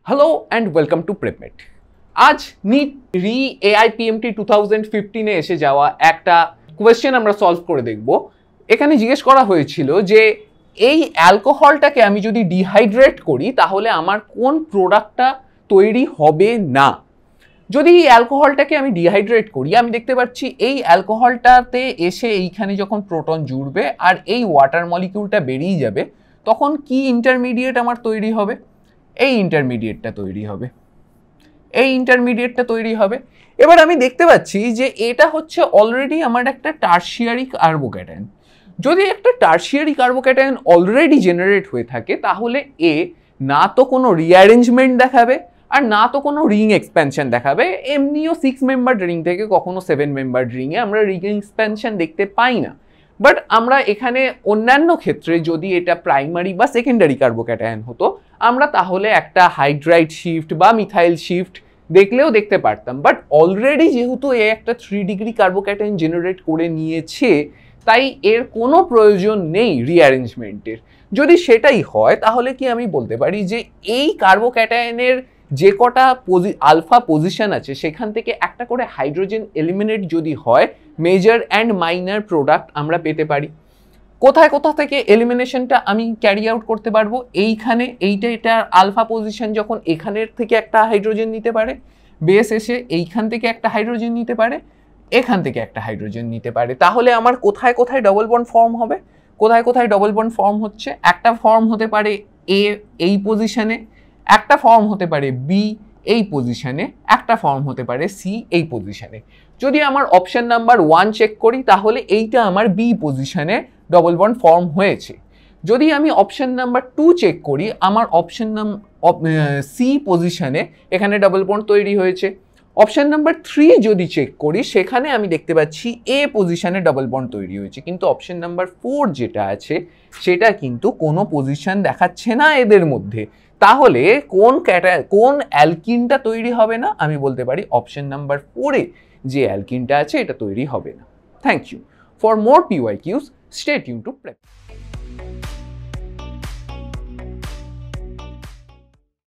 Hello and welcome to PrepMate. আজ NEET AIPMT 2015 এসে যাওয়া একটা কোয়েশ্চেন আমরা সলভ করে দেখব। এখানে জিজ্ঞেস করা হয়েছিল যে এই অ্যালকোহলটাকে আমি যদি ডিহাইড্রেট করি তাহলে আমার কোন প্রোডাক্টটা তৈরি হবে না। যদি এই অ্যালকোহলটাকে আমি ডিহাইড্রেট করি, আমি দেখতে পাচ্ছি এই অ্যালকোহলটাতে এসে এইখানে যখন প্রোটন জুড়বে আর এই ওয়াটার মলিকিউলটা বেরিয়ে যাবে, তখন কি ইন্টারমিডিয়েট আমার তৈরি হবে? এই ইন্টারমিডিয়েটটা তৈরি হবে। এবার আমি দেখতে পাচ্ছি যে এটা হচ্ছে অলরেডি আমার একটা টারশিয়ারি কার্বোক্যাটায়ন। যদি একটা টারশিয়ারি কার্বোক্যাটায়ন অলরেডি জেনারেট হয়ে থাকে, তাহলে এ না তো কোনো রিঅ্যারেঞ্জমেন্ট দেখাবে আর না তো কোনো রিং এক্সপ্যানশন দেখাবে। এমনিও 6 মেম্বার রিং থেকে কখনো 7 মেম্বার রিংয়ে আমরা রিং এক্সপ্যানশন দেখতে পাই না। বাট আমরা এখানে অন্যান্য ক্ষেত্রে যদি এটা প্রাইমারি বা সেকেন্ডারি কার্বোক্যাটায়ন হতো, আমরা তাহলে একটা হাইড্রাইড শিফট বা মিথাইল শিফট দেখলেও দেখতে পারতাম। বাট অলরেডি যেহেতু এ একটা 3 ডিগ্রি কার্বোক্যাটায়ন জেনারেট করে নিয়েছে, তাই এর কোনো প্রয়োজন নেই রিঅ্যারেঞ্জমেন্টের। যদি সেটাই হয়, তাহলে কি আমি বলতে পারি যে এই কার্বোক্যাটায়নের যে কটা আলফা পজিশন আছে সেখান থেকে একটা করে হাইড্রোজেন এলিমিনেট যদি হয়, মেজর অ্যান্ড মাইনর প্রোডাক্ট আমরা পেতে পারি। কোথায় থেকে এলিমিনেশনটা আমি ক্যারি আউট করতে পারবো? এইখানে এটা আলফা পজিশন যখন এখানের থেকে একটা হাইড্রোজেন নিতে পারে, বেস এসে এইখান থেকে একটা হাইড্রোজেন নিতে পারে, এখান থেকে একটা হাইড্রোজেন নিতে পারে, তাহলে আমার কোথায় ডবল বন্ড ফর্ম হবে? কোথায় ডবল বন্ড ফর্ম হচ্ছে? একটা ফর্ম হতে পারে এ এই পজিশনে, একটা ফর্ম হতে পারে বি এই পজিশনে, একটা ফর্ম হতে পারে সি এই পজিশনে। যদি আমার অপশন নাম্বার 1 চেক করি, তাহলে এইটা আমার বি পজিশনে ডবল বন্ড ফর্ম হয়েছে। যদি আমি অপশন নাম্বার 2 চেক করি, আমার অপশন সি পজিশনে এখানে ডবল বন্ড তৈরি হয়েছে। অপশন নাম্বার 3 যদি চেক করি, সেখানে আমি দেখতে পাচ্ছি এ পজিশনে ডবল বন্ড তৈরি হয়েছে। কিন্তু অপশন নাম্বার 4 যেটা আছে, সেটা কিন্তু কোনো পজিশন দেখাচ্ছে না এদের মধ্যে। তাহলে কোন অ্যালকিনটা তৈরি হবে না? আমি বলতে পারি অপশন নাম্বার 4-এ যে অ্যালকিনটা আছে এটা তৈরি হবে না। Thank you. For more PYQs, stay tuned to Prep.